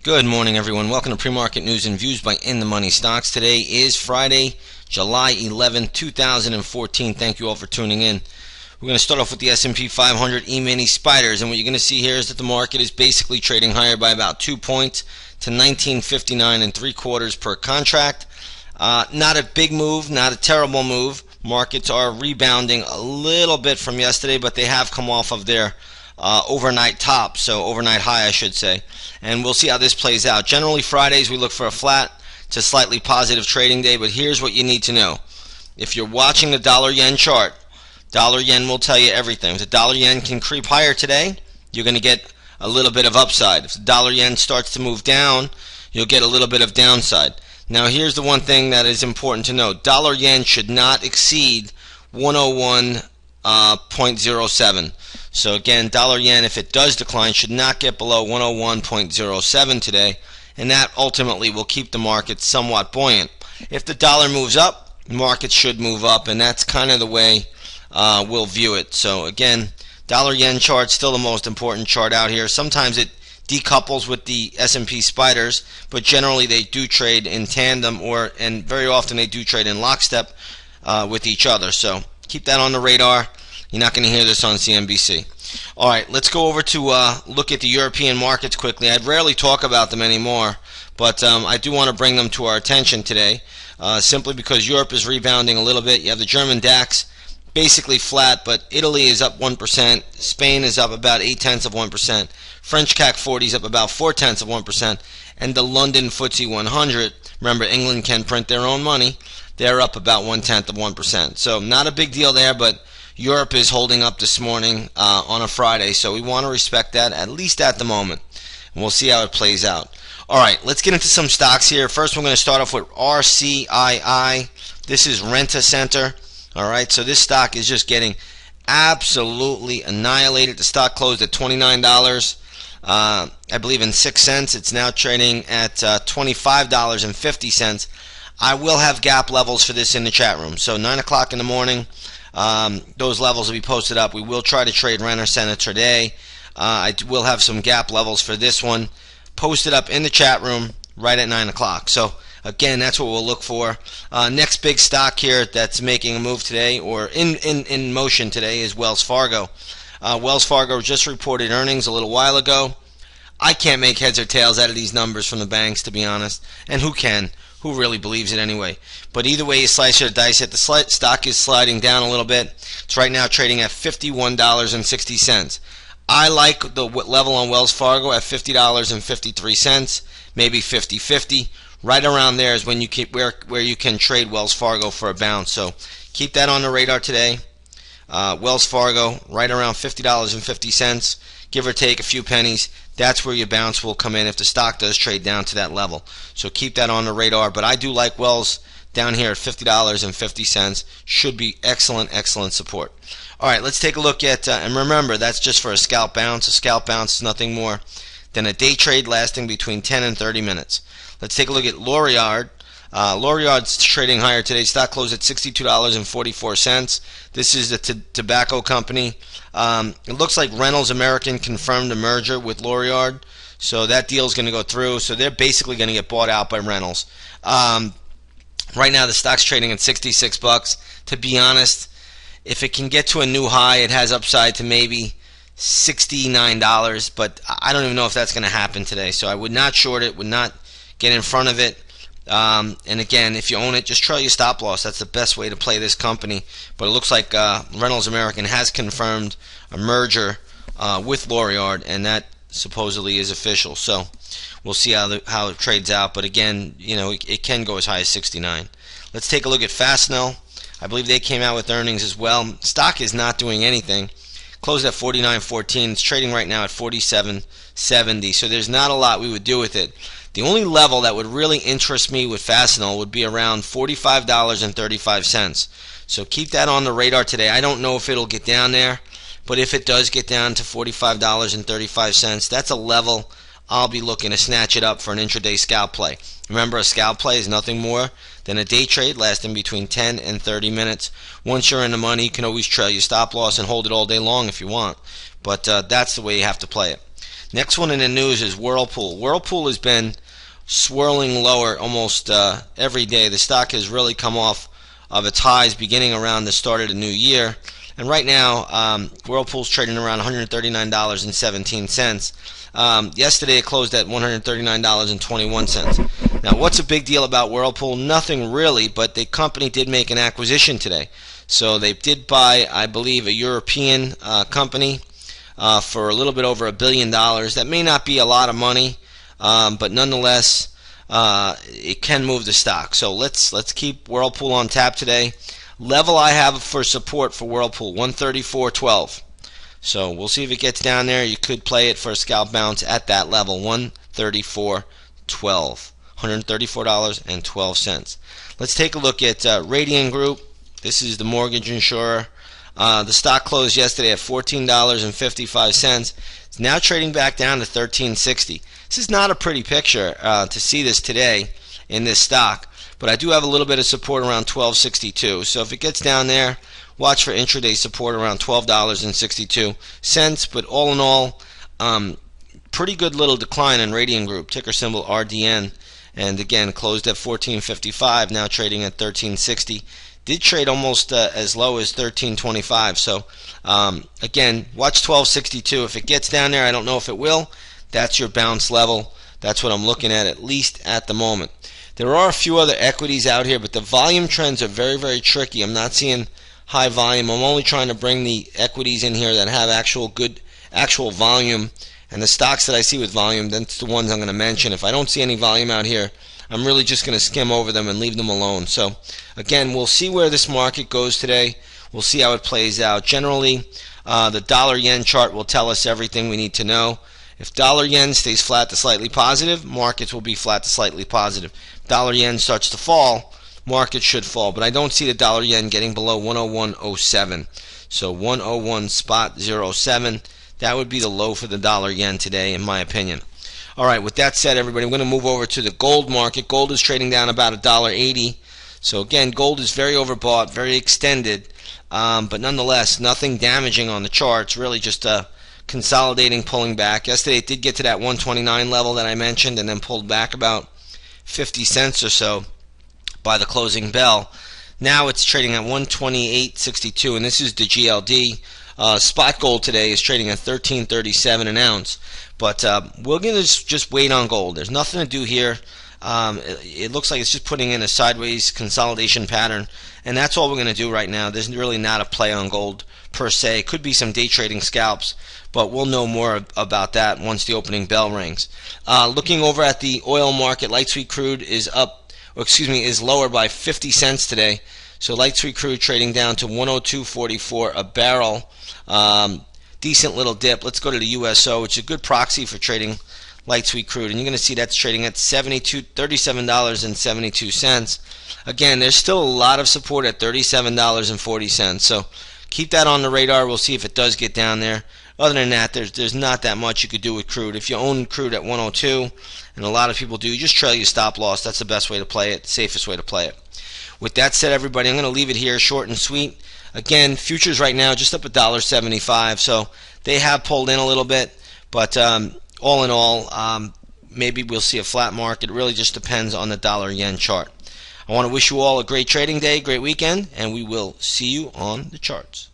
Good morning, everyone. Welcome to Pre-Market News and Views by In the Money Stocks. Today is Friday, July 11, 2014. Thank you all for tuning in. We're going to start off with the S&P 500 E-mini spiders, and what you're going to see here is that the market is basically trading higher by about 2 points to 1959 3/4 per contract. Not a big move, not a terrible move. Markets are rebounding a little bit from yesterday, but they have come off of their overnight top, so overnight high I should say, and we'll see how this plays out. Generally Fridays we look for a flat to slightly positive trading day, but here's what you need to know. If you're watching the dollar yen chart, dollar yen will tell you everything. If the dollar yen can creep higher today, you're going to get a little bit of upside. If the dollar yen starts to move down, you'll get a little bit of downside. Now here's the one thing that is important to note. Dollar yen should not exceed 101.07. So again, dollar yen, if it does decline, should not get below 101.07 today, and that ultimately will keep the market somewhat buoyant. If the dollar moves up, markets should move up, and that's kind of the way we'll view it. So again, dollar yen chart still the most important chart out here. Sometimes it decouples with the S&P spiders, but generally they do trade in tandem, and very often they do trade in lockstep with each other. So keep that on the radar. You're not going to hear this on CNBC. All right, let's go over to look at the European markets quickly. I'd rarely talk about them anymore, but I do want to bring them to our attention today, simply because Europe is rebounding a little bit. You have the German DAX basically flat, but Italy is up 1%. Spain is up about 0.8%. French CAC 40 is up about 0.4%. And the London FTSE 100, remember England can print their own money, they're up about 0.1%. So not a big deal there, but Europe is holding up this morning on a Friday, so we want to respect that, at least at the moment. And we'll see how it plays out. All right, let's get into some stocks here. First, we're going to start off with RCII. This is Rent-A-Center. All right, so this stock is just getting absolutely annihilated. The stock closed at $29, I believe, in 6 cents. It's now trading at $25.50. I will have gap levels for this in the chat room. So 9 o'clock in the morning, those levels will be posted up. We will try to trade Rent-A-Center today. I will have some gap levels for this one posted up in the chat room right at 9 o'clock. So again, that's what we'll look for. Next big stock here that's making a move today, or in motion today, is Wells Fargo. Wells Fargo just reported earnings a little while ago. I can't make heads or tails out of these numbers from the banks, to be honest. And who can? Who really believes it anyway? But either way you slice or dice it, the stock is sliding down a little bit. It's right now trading at $51.60. I like the level on Wells Fargo at $50.53, maybe 50-50. Right around there is when you where you can trade Wells Fargo for a bounce. So keep that on the radar today. Wells Fargo right around $50.50, give or take a few pennies. That's where your bounce will come in if the stock does trade down to that level. So keep that on the radar. But I do like Wells down here at $50.50. Should be excellent support. All right, let's take a look at, and remember, that's just for a scalp bounce. A scalp bounce is nothing more than a day trade lasting between 10 and 30 minutes. Let's take a look at L'Oreal. L'Oreal's trading higher today. Stock closed at $62.44. This is the tobacco company. It looks like Reynolds American confirmed a merger with L'Oreal, so that deal is going to go through. So they're basically going to get bought out by Reynolds. Right now, the stock's trading at $66. To be honest, if it can get to a new high, it has upside to maybe $69, but I don't even know if that's going to happen today. So I would not short it, would not get in front of it. And again, if you own it, just trail your stop loss. That's the best way to play this company. But it looks like Reynolds American has confirmed a merger with L'Oreal, and that supposedly is official. So we'll see how it trades out. But again, you know, it can go as high as 69. Let's take a look at Fastenal. I believe they came out with earnings as well. Stock is not doing anything. Closed at $49.14. It's trading right now at $47.70. So there's not a lot we would do with it. The only level that would really interest me with Fastenal would be around $45.35. So keep that on the radar today. I don't know if it'll get down there, but if it does get down to $45.35, that's a level I'll be looking to snatch it up for an intraday scalp play. Remember, a scalp play is nothing more than a day trade lasting between 10 and 30 minutes. Once you're in the money, you can always trail your stop loss and hold it all day long if you want. But that's the way you have to play it. Next one in the news is Whirlpool. Whirlpool has been swirling lower almost every day. The stock has really come off of its highs beginning around the start of the new year. And right now, Whirlpool's trading around $139.17. Yesterday it closed at $139.21. Now, what's a big deal about Whirlpool? Nothing really, but the company did make an acquisition today. So they did buy, I believe, a European company for a little bit over $1 billion. That may not be a lot of money, but nonetheless, it can move the stock. So let's keep Whirlpool on tap today. Level I have for support for Whirlpool, 134.12. So we'll see if it gets down there. You could play it for a scalp bounce at that level, 134.12. $134.12. Let's take a look at RDN Group. This is the mortgage insurer. The stock closed yesterday at $14.55. It's now trading back down to $13.60. This is not a pretty picture to see this today in this stock, but I do have a little bit of support around $12.62. So if it gets down there, watch for intraday support around $12.62. But all in all, pretty good little decline in RDN Group, ticker symbol RDN, and again closed at $14.55, now trading at $13.60. Did trade almost as low as $13.25. So again, watch $12.62. If it gets down there, I don't know if it will. That's your bounce level. That's what I'm looking at least at the moment. There are a few other equities out here, but the volume trends are very, very tricky. I'm not seeing high volume. I'm only trying to bring the equities in here that have actual volume, and the stocks that I see with volume, that's the ones I'm going to mention. If I don't see any volume out here, I'm really just going to skim over them and leave them alone. So again, we'll see where this market goes today. We'll see how it plays out. Generally, the dollar-yen chart will tell us everything we need to know. If dollar-yen stays flat to slightly positive, markets will be flat to slightly positive. If dollar-yen starts to fall, markets should fall. But I don't see the dollar-yen getting below 101.07. So 101.07, that would be the low for the dollar-yen today, in my opinion. All right, with that said, everybody, I'm going to move over to the gold market. Gold is trading down about $1.80. So again, gold is very overbought, very extended, but nonetheless, nothing damaging on the charts, really just consolidating, pulling back. Yesterday it did get to that 129 level that I mentioned and then pulled back about 50 cents or so by the closing bell. Now it's trading at 128.62, and this is the GLD. Spot gold today is trading at $13.37 an ounce, but we're going to just wait on gold. There's nothing to do here. It looks like it's just putting in a sideways consolidation pattern, and that's all we're going to do right now. There's really not a play on gold per se. Could be some day trading scalps, but we'll know more about that once the opening bell rings. Looking over at the oil market, light sweet crude is lower by 50 cents today. So light sweet crude trading down to 102.44 a barrel. Decent little dip. Let's go to the USO, which is a good proxy for trading light sweet crude, and you're going to see that's trading at $37.72. Again, there's still a lot of support at $37.40. So keep that on the radar. We'll see if it does get down there. Other than that, there's not that much you could do with crude. If you own crude at 102, and a lot of people do, you just trail your stop loss. That's the best way to play it, safest way to play it. With that said, everybody, I'm going to leave it here short and sweet. Again, futures right now just up $1.75, so they have pulled in a little bit, but all in all, maybe we'll see a flat market. It really just depends on the dollar-yen chart. I want to wish you all a great trading day, great weekend, and we will see you on the charts.